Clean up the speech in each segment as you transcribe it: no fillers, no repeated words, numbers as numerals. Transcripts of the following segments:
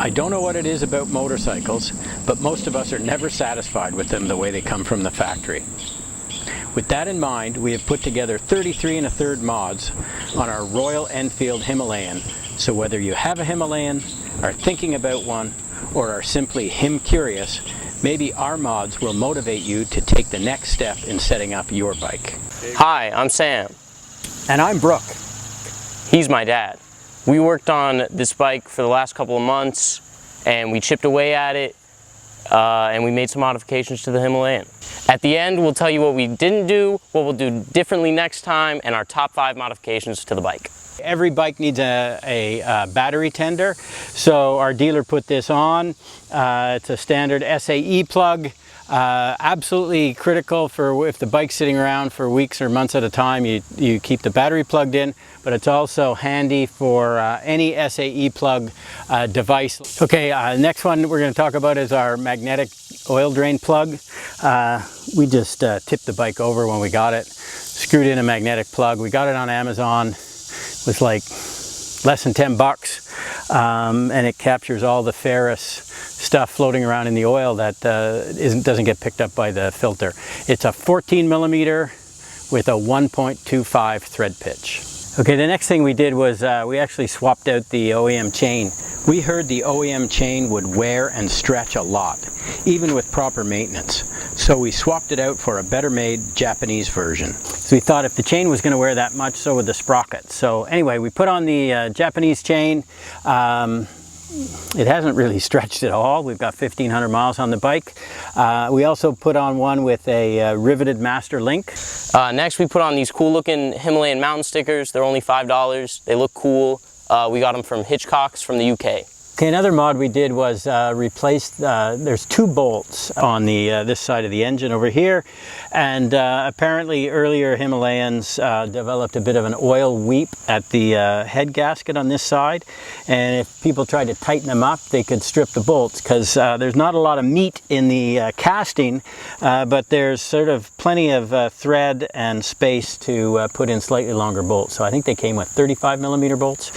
I don't know what it is about motorcycles, but most of us are never satisfied with them the way they come from the factory. With that in mind, we have put together 33 1/3 mods on our Royal Enfield Himalayan. So whether you have a Himalayan, are thinking about one, or are simply Him curious, maybe our mods will motivate you to take the next step in setting up your bike. Hi, I'm Sam. And I'm Brooke. He's my dad. We worked on this bike for the last couple of months and we chipped away at it and we made some modifications to the Himalayan. At the end, we'll tell you what we didn't do, what we'll do differently next time, and our top 5 modifications to the bike. Every bike needs a battery tender, so our dealer put this on. It's a standard SAE plug. Absolutely critical for if the bike's sitting around for weeks or months at a time, you keep the battery plugged in, but it's also handy for any SAE plug device. Okay, next one we're going to talk about is our magnetic oil drain plug. We just tipped the bike over when we got it, screwed in a magnetic plug. We got it on Amazon. It was like less than 10 bucks, and it captures all the ferrous stuff floating around in the oil that doesn't get picked up by the filter. It's a 14mm with a 1.25 thread pitch. Okay, the next thing we did was we actually swapped out the OEM chain. We heard the OEM chain would wear and stretch a lot, even with proper maintenance. So we swapped it out for a better made Japanese version. So we thought if the chain was going to wear that much, so would the sprocket. So anyway, we put on the Japanese chain. It hasn't really stretched at all. We've got 1,500 miles on the bike. We also put on one with a riveted master link. Next, we put on these cool looking Himalayan mountain stickers. They're only $5. They look cool. We got them from Hitchcock's from the UK. Okay, another mod we did was replace, there's 2 bolts on the this side of the engine over here, and apparently earlier Himalayans developed a bit of an oil weep at the head gasket on this side, and if people tried to tighten them up, they could strip the bolts, because there's not a lot of meat in the casting, but there's sort of plenty of thread and space to put in slightly longer bolts. So I think they came with 35mm bolts.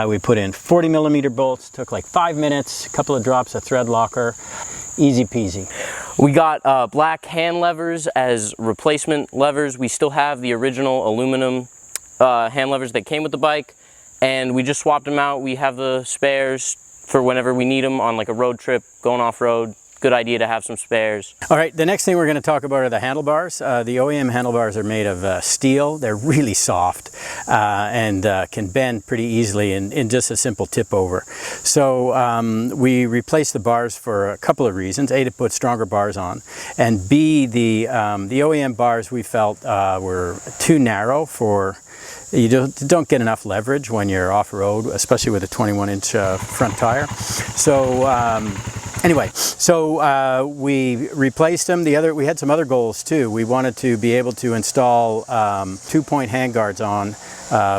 We put in 40mm bolts, took like 5 minutes, a couple of drops of thread locker, easy peasy. We got black hand levers as replacement levers. We still have the original aluminum hand levers that came with the bike, and we just swapped them out. We have the spares for whenever we need them on like a road trip, going off-road. Good idea to have some spares. All right, the next thing we're going to talk about are the handlebars. The OEM handlebars are made of steel. They're really soft and can bend pretty easily in just a simple tip over. So we replaced the bars for a couple of reasons. A, to put stronger bars on, and B, the OEM bars we felt were too narrow for, you don't get enough leverage when you're off-road, especially with a 21-inch front tire. So anyway, so we replaced them. We had some other goals too. We wanted to be able to install 2-point handguards on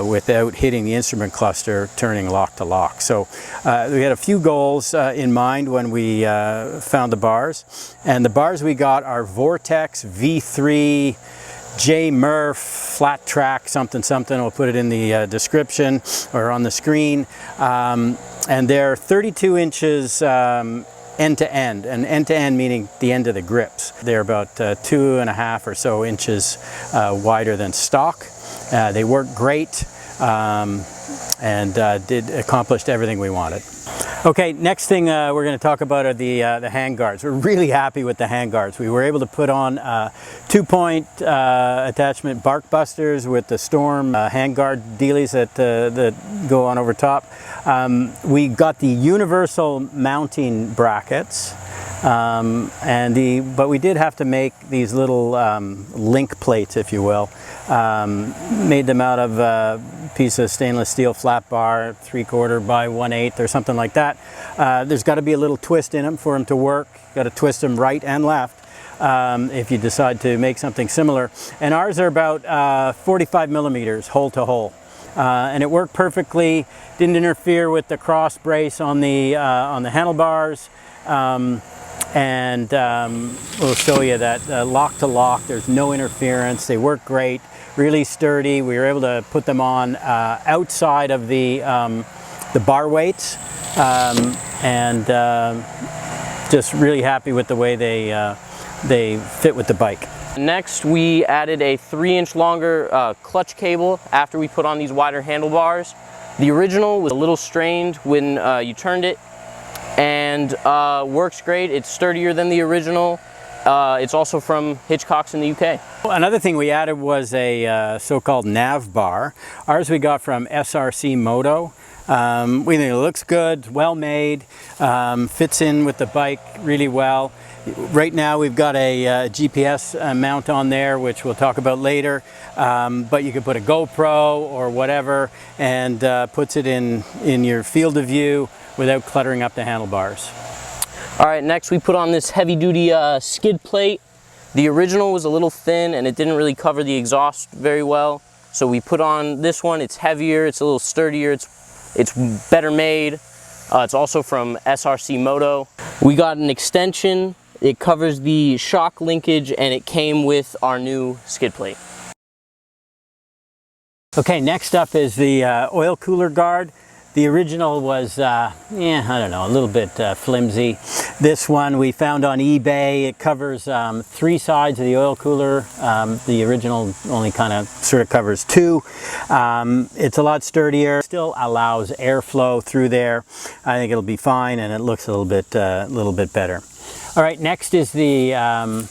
without hitting the instrument cluster turning lock to lock. So we had a few goals in mind when we found the bars. And the bars we got are Vortex V3 J Murph flat track something. We'll put it in the description or on the screen. And they're 32 inches end to end, and end to end meaning the end of the grips. They're about 2.5 or so inches wider than stock. They work great and accomplished everything we wanted. Okay, next thing we're going to talk about are the handguards. We're really happy with the handguards. We were able to put on 2-point attachment Barkbusters with the Storm handguard dealies that go on over top. We got the universal mounting brackets, but we did have to make these little link plates, if you will. Made them out of a piece of stainless steel flat bar, 3/4 by 1/8 or something like that. There's got to be a little twist in them for them to work. Got to twist them right and left if you decide to make something similar. And ours are about 45mm hole to hole. And it worked perfectly. Didn't interfere with the cross brace on the handlebars. And we'll show you that lock to lock, there's no interference. They work great, really sturdy. We were able to put them on outside of the the bar weights, and just really happy with the way they fit with the bike. Next, we added a 3-inch longer clutch cable after we put on these wider handlebars. The original was a little strained when you turned it, and works great. It's sturdier than the original. It's also from Hitchcock's in the UK. Another thing we added was a so-called nav bar. Ours we got from SRC Moto. We think it looks good, well made, fits in with the bike really well. Right now we've got a GPS mount on there, which we'll talk about later, but you can put a GoPro or whatever, and puts it in your field of view without cluttering up the handlebars. All right, next we put on this heavy-duty skid plate. The original was a little thin and it didn't really cover the exhaust very well, so we put on this one. It's heavier, it's a little sturdier, it's better made. It's also from SRC Moto. We got an extension. It covers the shock linkage, and it came with our new skid plate. Okay, next up is the oil cooler guard. The original was, I don't know, a little bit flimsy. This one we found on eBay. It covers 3 sides of the oil cooler. The original only sort of covers 2. It's a lot sturdier. Still allows airflow through there. I think it'll be fine, and it looks a little bit better. All right, next is the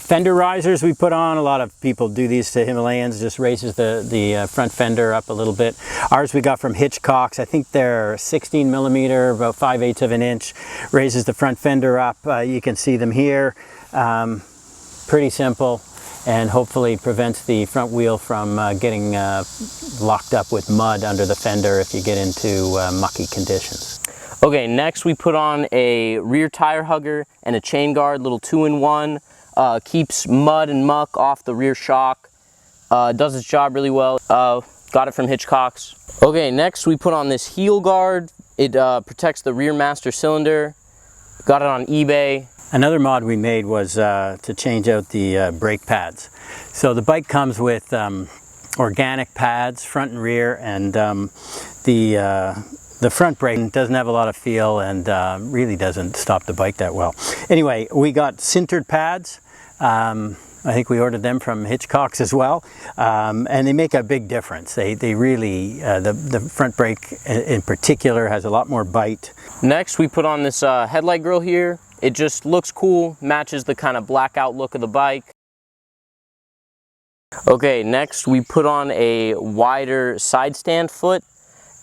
fender risers we put on. A lot of people do these to Himalayans, just raises the front fender up a little bit. Ours we got from Hitchcock's. I think they're 16 millimeter, about 5/8 of an inch. Raises the front fender up. You can see them here. Pretty simple, and hopefully prevents the front wheel from getting locked up with mud under the fender if you get into mucky conditions. Okay, next we put on a rear tire hugger and a chain guard, little 2-in-1. Keeps mud and muck off the rear shock. Does its job really well. Got it from Hitchcock's. Okay, next we put on this heel guard. It protects the rear master cylinder. Got it on eBay. Another mod we made was to change out the brake pads. So the bike comes with organic pads, front and rear, and the front brake doesn't have a lot of feel and really doesn't stop the bike that well. Anyway, we got sintered pads. I think we ordered them from Hitchcock's as well, and they make a big difference. They really, the front brake in particular has a lot more bite. Next we put on this headlight grille here. It just looks cool, matches the kind of blackout look of the bike. Okay, next we put on a wider side stand foot.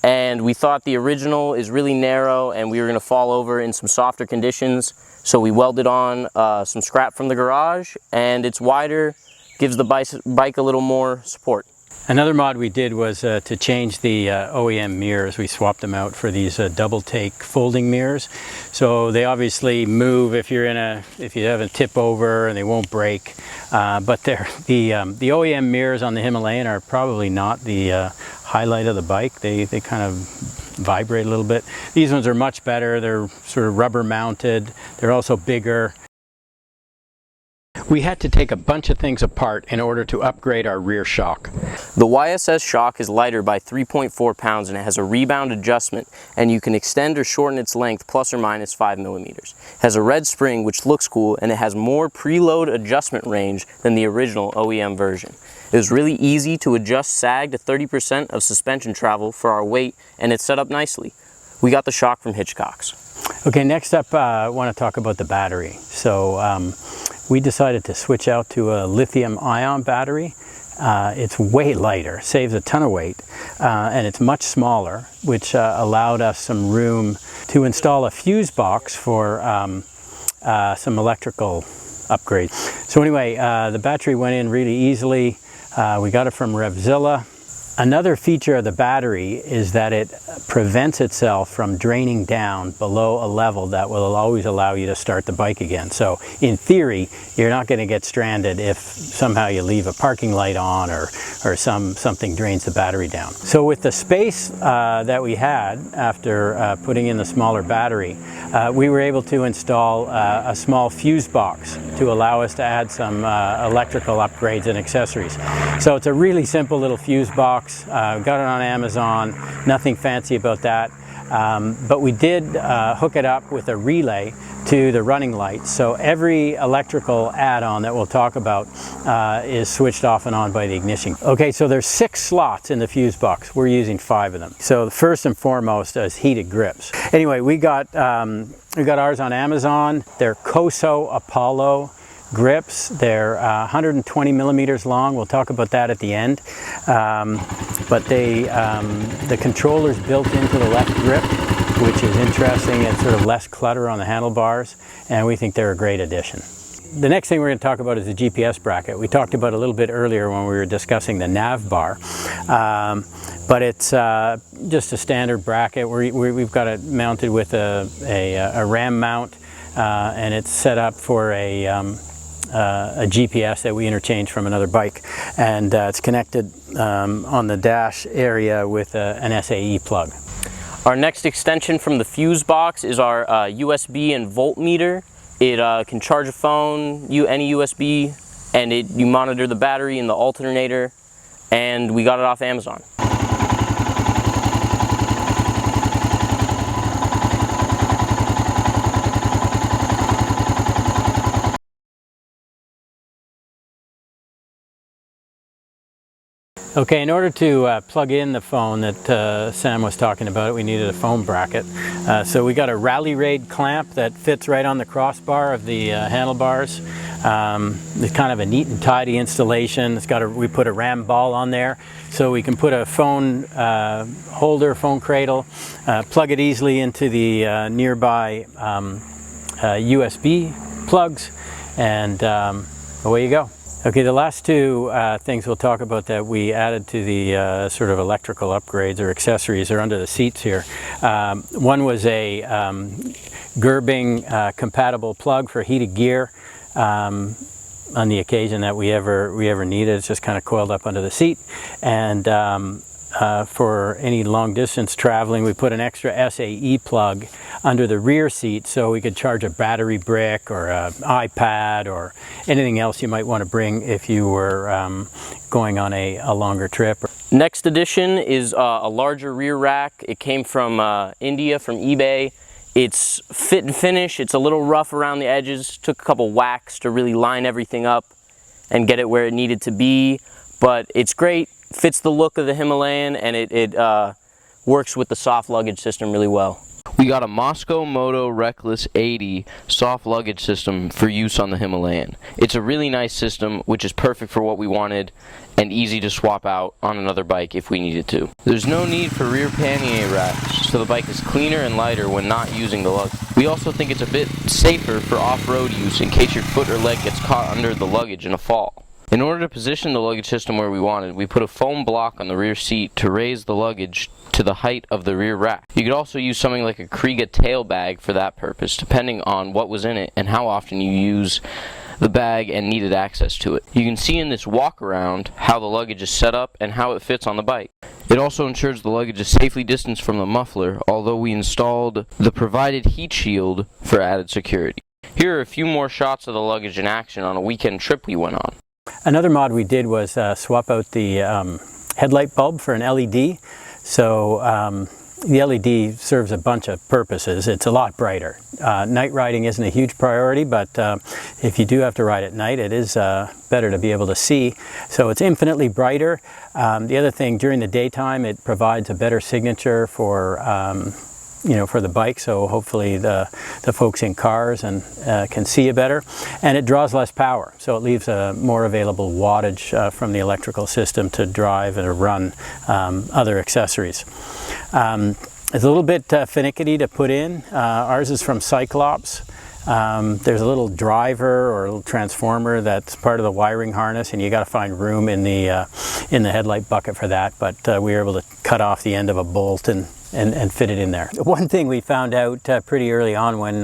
And we thought the original is really narrow and we were going to fall over in some softer conditions. So we welded on some scrap from the garage, and it's wider, gives the bike a little more support. Another mod we did was to change the OEM mirrors. We swapped them out for these double take folding mirrors. So they obviously move if you have a tip over, and they won't break. But the OEM mirrors on the Himalayan are probably not the highlight of the bike. They kind of vibrate a little bit. These ones are much better. They're sort of rubber mounted. They're also bigger. We had to take a bunch of things apart in order to upgrade our rear shock. The YSS shock is lighter by 3.4 pounds and it has a rebound adjustment, and you can extend or shorten its length plus or minus 5 millimeters. It has a red spring which looks cool, and it has more preload adjustment range than the original OEM version. It was really easy to adjust sag to 30% of suspension travel for our weight, and it's set up nicely. We got the shock from Hitchcock's. Okay, next up I want to talk about the battery. So we decided to switch out to a lithium-ion battery. It's way lighter, saves a ton of weight, and it's much smaller, which allowed us some room to install a fuse box for some electrical upgrades. So anyway, the battery went in really easily. We got it from Revzilla. Another feature of the battery is that it prevents itself from draining down below a level that will always allow you to start the bike again. So in theory, you're not going to get stranded if somehow you leave a parking light on or something drains the battery down. So with the space that we had after putting in the smaller battery, we were able to install a small fuse box to allow us to add some electrical upgrades and accessories. So it's a really simple little fuse box. Got it on Amazon, nothing fancy about that. but we did hook it up with a relay to the running lights. So every electrical add-on that we'll talk about is switched off and on by the ignition. Okay, so there's 6 slots in the fuse box. We're using 5 of them. So the first and foremost is heated grips. Anyway, we got ours on Amazon. They're Koso Apollo grips. They're 120 millimeters long. We'll talk about that at the end. But the controller's built into the left grip, which is interesting. It's sort of less clutter on the handlebars, and we think they're a great addition. The next thing we're going to talk about is the GPS bracket. We talked about it a little bit earlier when we were discussing the nav bar, but it's just a standard bracket. We've got it mounted with a RAM mount, and it's set up for a GPS that we interchange from another bike, and it's connected on the dash area with an SAE plug. Our next extension from the fuse box is our USB and voltmeter. It can charge a phone, any USB, and you monitor the battery and the alternator, and we got it off Amazon. Okay, in order to plug in the phone that Sam was talking about, we needed a phone bracket. So we got a rally raid clamp that fits right on the crossbar of the handlebars. It's kind of a neat and tidy installation. We put a RAM ball on there, so we can put a phone holder, phone cradle, plug it easily into the nearby USB plugs, and away you go. Okay, the last 2 things we'll talk about that we added to the sort of electrical upgrades or accessories are under the seats here. One was a Gerbing compatible plug for heated gear on the occasion that we ever need it. It's just kind of coiled up under the seat. And for any long distance traveling, we put an extra SAE plug under the rear seat so we could charge a battery brick or an iPad or anything else you might want to bring if you were going on a longer trip. Next addition is a larger rear rack. It came from India, from eBay. It's fit and finish. It's a little rough around the edges. Took a couple whacks to really line everything up and get it where it needed to be, but it's great. Fits the look of the Himalayan, and it works with the soft luggage system really well. We got a Moscow Moto Reckless 80 soft luggage system for use on the Himalayan. It's a really nice system, which is perfect for what we wanted and easy to swap out on another bike if we needed to. There's no need for rear pannier racks, so the bike is cleaner and lighter when not using the luggage. We also think it's a bit safer for off-road use in case your foot or leg gets caught under the luggage in a fall. In order to position the luggage system where we wanted, we put a foam block on the rear seat to raise the luggage to the height of the rear rack. You could also use something like a Kriega tail bag for that purpose, depending on what was in it and how often you use the bag and needed access to it. You can see in this walk around how the luggage is set up and how it fits on the bike. It also ensures the luggage is safely distanced from the muffler, although we installed the provided heat shield for added security. Here are a few more shots of the luggage in action on a weekend trip we went on. Another mod we did was swap out the headlight bulb for an LED. So the LED serves a bunch of purposes. It's a lot brighter. Night riding isn't a huge priority, but if you do have to ride at night, it is better to be able to see. So it's infinitely brighter. The other thing, during the daytime, it provides a better signature for for the bike, so hopefully the folks in cars and can see you better, and it draws less power, so it leaves a more available wattage from the electrical system to drive and run other accessories. It's a little bit finicky to put in. Ours is from Cyclops. There's a little driver or a little transformer that's part of the wiring harness, and you got to find room in the headlight bucket for that, but we were able to cut off the end of a bolt and fit it in there. One thing we found out pretty early on when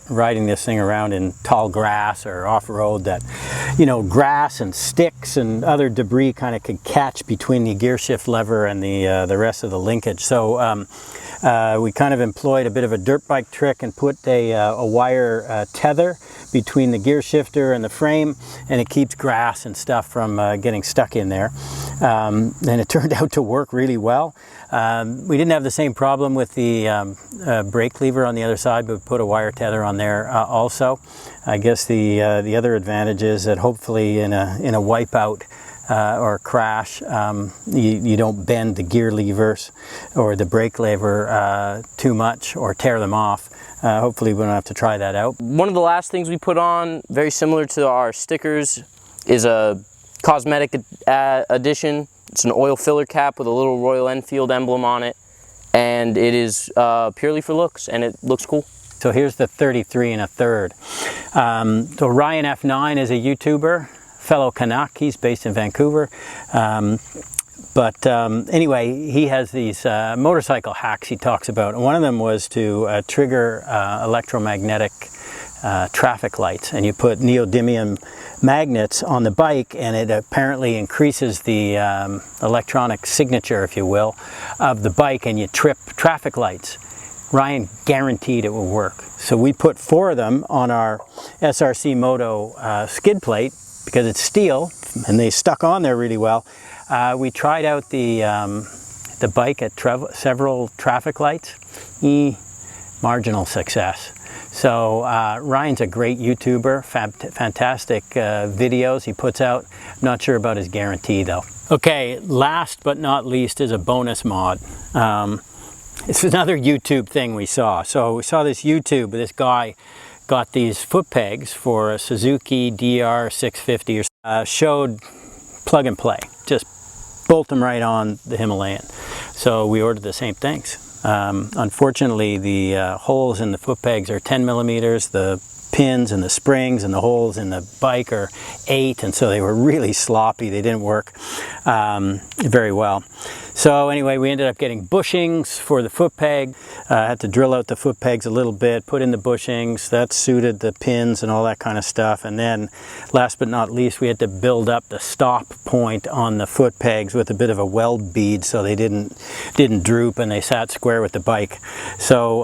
riding this thing around in tall grass or off-road that, grass and sticks and other debris kind of could catch between the gear shift lever and the rest of the linkage. So We kind of employed a bit of a dirt bike trick and put a wire tether between the gear shifter and the frame, and it keeps grass and stuff from getting stuck in there. And it turned out to work really well. We didn't have the same problem with the brake lever on the other side, but we put a wire tether on there also. I guess the other advantage is that hopefully in a wipeout or crash, you don't bend the gear levers or the brake lever too much or tear them off. Hopefully we don't have to try that out. One of the last things we put on, very similar to our stickers, is a cosmetic addition. It's an oil filler cap with a little Royal Enfield emblem on it, and it is purely for looks, and it looks cool. So here's the 33 1/3. So Ryan F9 is a YouTuber, fellow Canuck. He's based in Vancouver. Anyway, he has these motorcycle hacks he talks about. And one of them was to trigger electromagnetic traffic lights. And you put neodymium magnets on the bike, and it apparently increases the electronic signature, if you will, of the bike, and you trip traffic lights. Ryan guaranteed it will work. So we put 4 of them on our SRC Moto skid plate because it's steel and they stuck on there really well. We tried out the bike at several traffic lights. Marginal success. So Ryan's a great YouTuber, fantastic videos he puts out. I'm not sure about his guarantee though. Okay, last but not least is a bonus mod. It's another YouTube thing we saw. So we saw this YouTube, this guy got these foot pegs for a Suzuki DR650 showed plug and play. Just bolt them right on the Himalayan. So we ordered the same things. Unfortunately, the holes in the foot pegs are 10 millimeters. The pins and the springs and the holes in the bike are 8, and so they were really sloppy. They didn't work very well. So anyway, we ended up getting bushings for the foot peg. Had to drill out the foot pegs a little bit, put in the bushings. That suited the pins and all that kind of stuff. And then last but not least, we had to build up the stop point on the foot pegs with a bit of a weld bead so they didn't droop and they sat square with the bike. So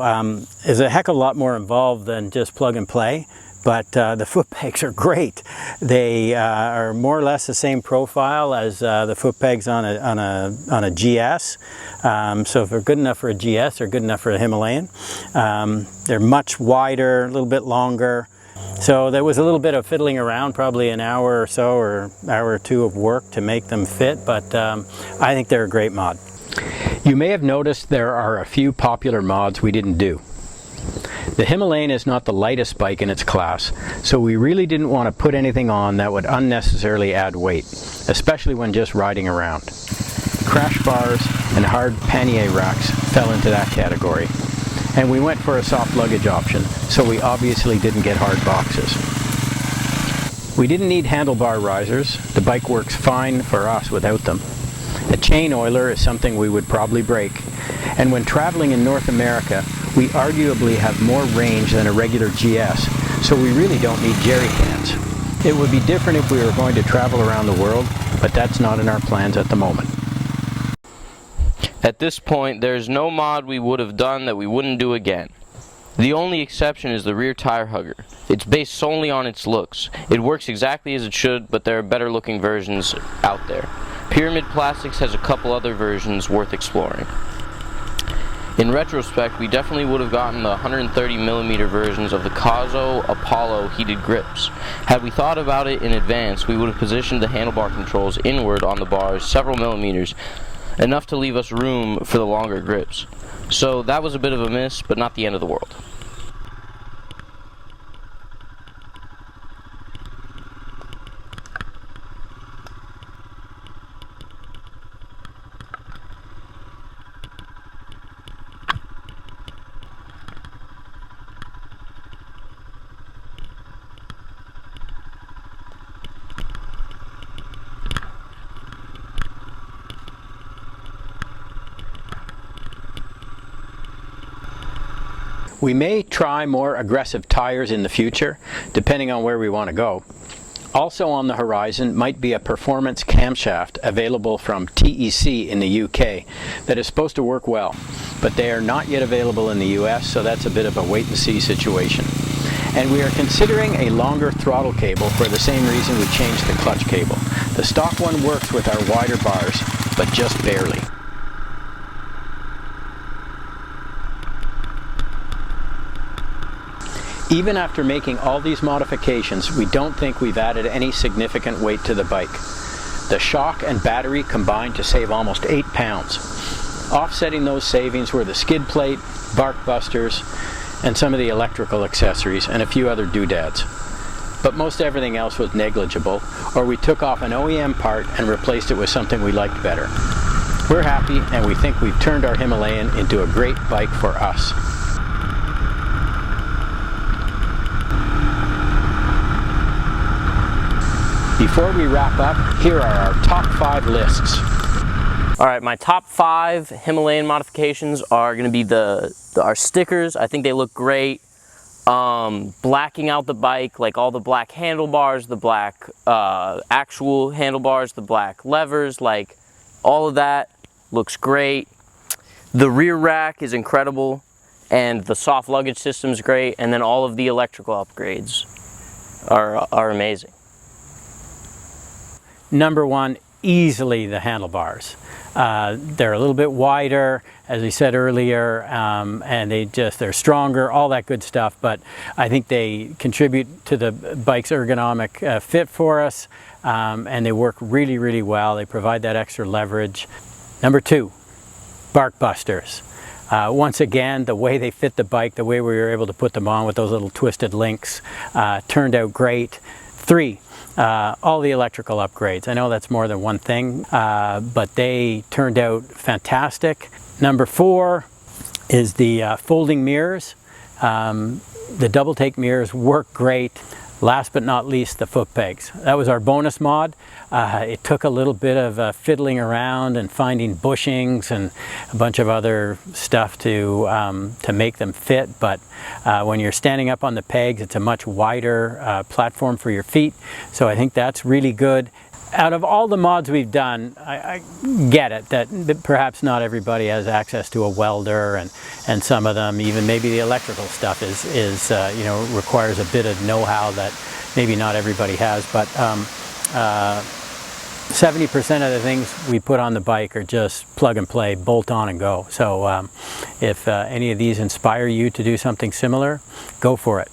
there's a heck of a lot more involved than just plug and play. But the foot pegs are great. They are more or less the same profile as the foot pegs on a GS. So if they're good enough for a GS, they're good enough for a Himalayan. They're much wider, a little bit longer. So there was a little bit of fiddling around, probably an hour or so, or hour or 2 of work to make them fit. But I think they're a great mod. You may have noticed there are a few popular mods we didn't do. The Himalayan is not the lightest bike in its class, so we really didn't want to put anything on that would unnecessarily add weight, especially when just riding around. Crash bars and hard pannier racks fell into that category, and we went for a soft luggage option, so we obviously didn't get hard boxes. We didn't need handlebar risers. The bike works fine for us without them. A chain oiler is something we would probably break, and when traveling in North America, we arguably have more range than a regular GS, so we really don't need jerry cans. It would be different if we were going to travel around the world, but that's not in our plans at the moment. At this point, there's no mod we would have done that we wouldn't do again. The only exception is the rear tire hugger. It's based solely on its looks. It works exactly as it should, but there are better looking versions out there. Pyramid Plastics has a couple other versions worth exploring. In retrospect, we definitely would have gotten the 130mm versions of the Kazo Apollo heated grips. Had we thought about it in advance, we would have positioned the handlebar controls inward on the bars several millimeters, enough to leave us room for the longer grips. So that was a bit of a miss, but not the end of the world. We may try more aggressive tires in the future, depending on where we want to go. Also on the horizon might be a performance camshaft available from TEC in the UK that is supposed to work well. but they are not yet available in the US, so that's a bit of a wait and see situation. And we are considering a longer throttle cable for the same reason we changed the clutch cable. The stock one works with our wider bars, but just barely. Even after making all these modifications, we don't think we've added any significant weight to the bike. The shock and battery combined to save almost 8 pounds. Offsetting those savings were the skid plate, Barkbusters, and some of the electrical accessories, and a few other doodads. But most everything else was negligible, or we took off an OEM part and replaced it with something we liked better. We're happy, and we think we've turned our Himalayan into a great bike for us. Before we wrap up, here are our top 5 lists. All right, my top 5 Himalayan modifications are going to be our stickers. I think they look great. Blacking out the bike, like all the black handlebars, the black actual handlebars, the black levers, like all of that looks great. The rear rack is incredible, and the soft luggage system is great, and then all of the electrical upgrades are amazing. Number 1, easily the handlebars. They're a little bit wider, as we said earlier, and they're stronger, all that good stuff, but I think they contribute to the bike's ergonomic fit for us, and they work really, really well. They provide that extra leverage. Number 2, Barkbusters. Once again, the way they fit the bike, the way we were able to put them on with those little twisted links, turned out great. 3, all the electrical upgrades. I know that's more than one thing, but they turned out fantastic. Number 4 is the folding mirrors. The double take mirrors work great. Last but not least, the foot pegs. That was our bonus mod. It took a little bit of fiddling around and finding bushings and a bunch of other stuff to make them fit, but when you're standing up on the pegs, it's a much wider platform for your feet, so I think that's really good. Out of all the mods we've done, I get it that perhaps not everybody has access to a welder, and some of them, even maybe the electrical stuff is you know, requires a bit of know-how that maybe not everybody has, but 70% of the things we put on the bike are just plug and play, bolt on and go. So if any of these inspire you to do something similar, go for it.